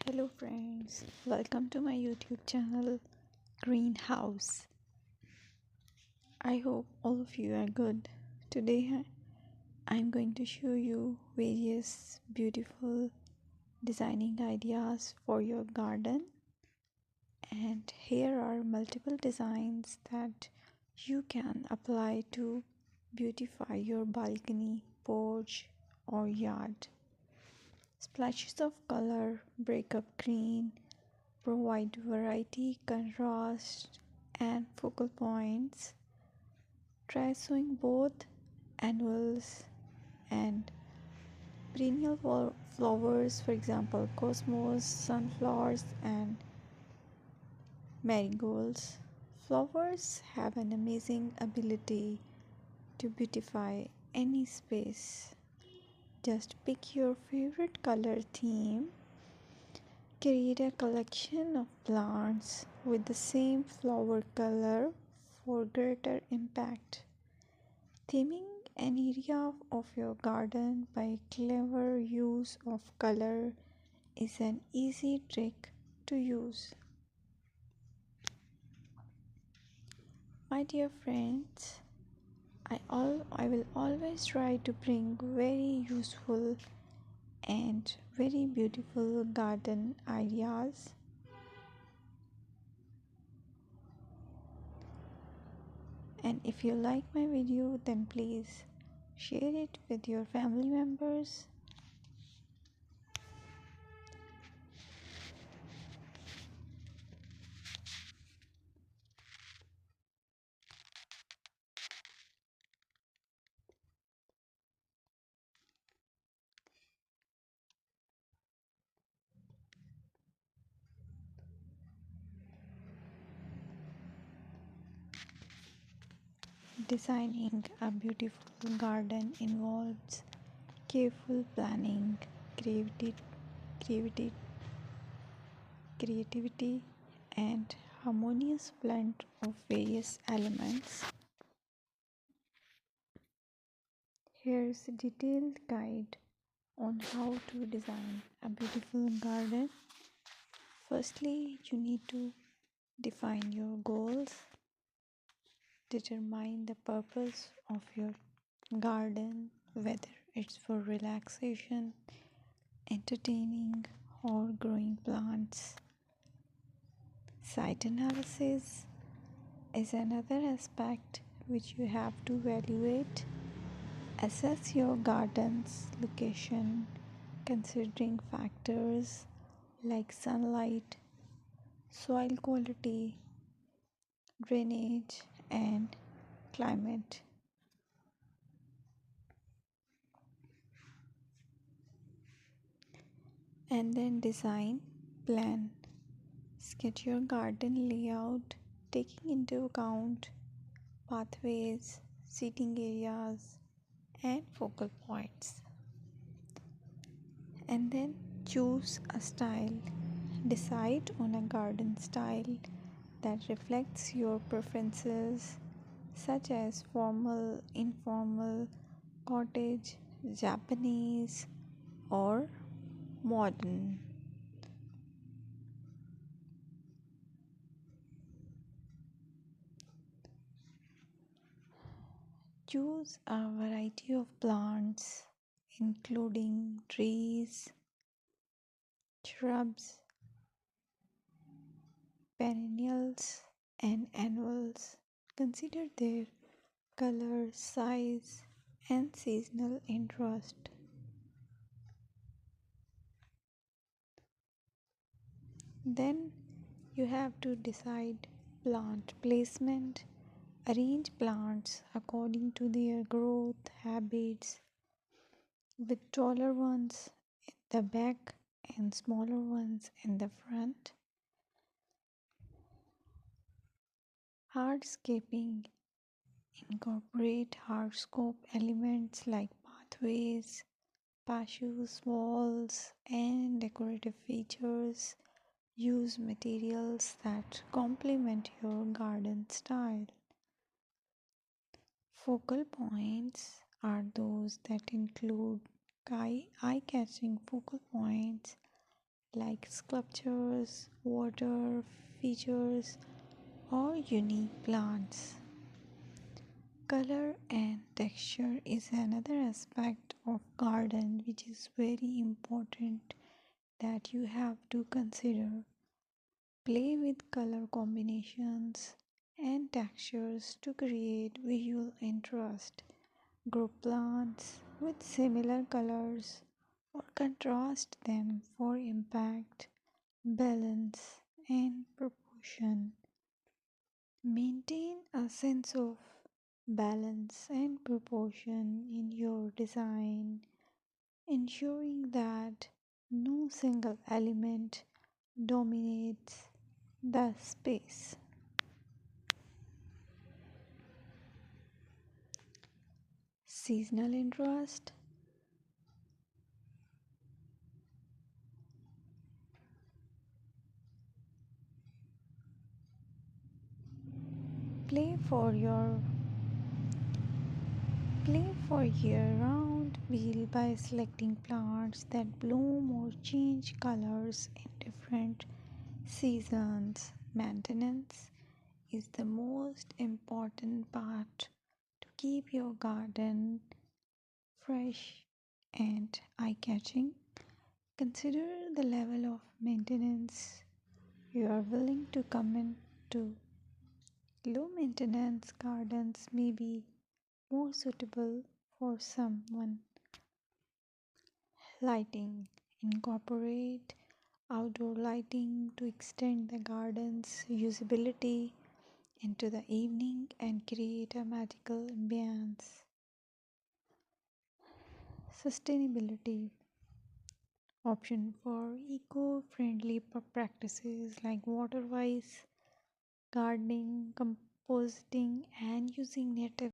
Hello friends, welcome to my YouTube channel Greenhouse. I hope all of you are good. Today I'm going to show you various beautiful designing ideas for your garden, and here are multiple designs that you can apply to beautify your balcony, porch or yard. Splashes of color break up green, provide variety, contrast, and focal points. Try sowing both annuals and perennial flowers, for example, cosmos, sunflowers, and marigolds. Flowers have an amazing ability to beautify any space. Just pick your favorite color theme. Create a collection of plants with the same flower color for greater impact. Theming an area of your garden by clever use of color is an easy trick to use. My dear friends, I will always try to bring very useful and very beautiful garden ideas. And if you like my video, then please share it with your family members. Designing a beautiful garden involves careful planning, creativity, creativity, creativity, and harmonious blend of various elements. Here's a detailed guide on how to design a beautiful garden. Firstly, you need to define your goals, determine the purpose of your garden, whether it's for relaxation, entertaining, or growing plants. Site analysis is another aspect which you have to evaluate. Assess your garden's location considering factors like sunlight, soil quality, drainage, and climate. And then design, plan, sketch your garden layout taking into account pathways, seating areas, and focal points. And then choose a style. Decide on a garden style that reflects your preferences, such as formal, informal, cottage, Japanese, or modern. Choose a variety of plants, including trees, shrubs, perennials, and annuals. Consider their color, size, and seasonal interest. Then you have to decide plant placement. Arrange plants according to their growth habits, with taller ones in the back and smaller ones in the front. Hardscaping: incorporate hardscape elements like pathways, patios, walls, and decorative features. Use materials that complement your garden style. Focal points are those that include eye-catching focal points like sculptures, water features, or unique plants. Color and texture is another aspect of garden which is very important that you have to consider. Play with color combinations and textures to create visual interest. Group plants with similar colors or contrast them for impact, balance, and proportion. Maintain a sense of balance and proportion in your design, ensuring that no single element dominates the space. Seasonal interest. Play for your Play for year-round wheel by selecting plants that bloom or change colors in different seasons. Maintenance is the most important part to keep your garden fresh and eye-catching. Consider the level of maintenance you are willing to commit to. Low maintenance gardens may be more suitable for someone. Lighting. Incorporate outdoor lighting to extend the garden's usability into the evening and create a magical ambience. Sustainability. Option for eco-friendly practices like water wise gardening, composting, and using native